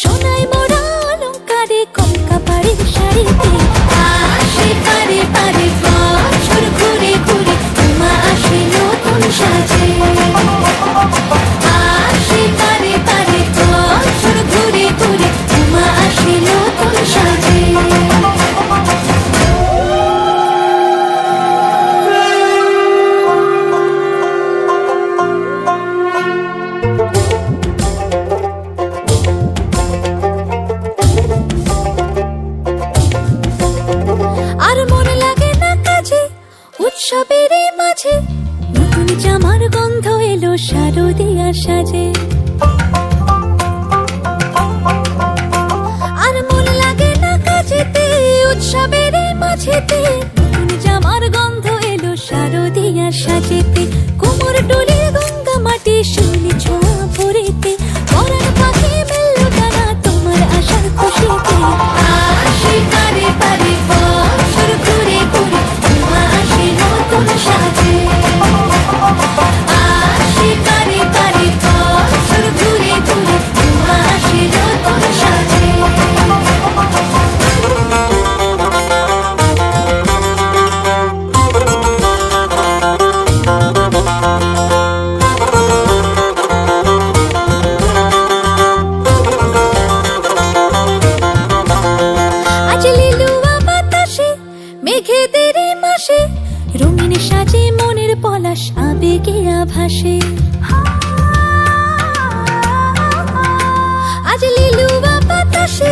সোনায় মোড়া অলংকারে কলকা পাড়ের শাড়িতে আসে পারে পারে বছর ঘুরে ঘুরে উমা আসে নতুন সাজে। আসে পারে পারে বছর ঘুরে ঘুরে উমা আসে নতুন সাজে। আর মনে লাগে না কাজে উৎসবের মাঝে নতুন জামার গন্ধ এলো শারদিয়া সাজে। আর মনে লাগে না কাজেতে উৎসবের মাঝেতে নতুন জামার গন্ধ এলো শারদিয়া সাজেতে। কোমর ডোলে গঙ্গা মাটি শিউলি ছোঁয়া ভরেতে পরাণ পাখি মেললো ডানা তোমার আশার খুশিতে। আসে পারে পারে বছর ঘুরে ঘুরে উমা আসে নতুন সাজে। আসে পারে পারে বছর ঘুরে ঘুরে উমা আসে নতুন সাজে। আজ লিলুয়া বাতাসে মেঘেদের মাসে রঙিন সাজে মনের পলাশ আবেগে আভাসে। আজ লিলুয়া বাতাসে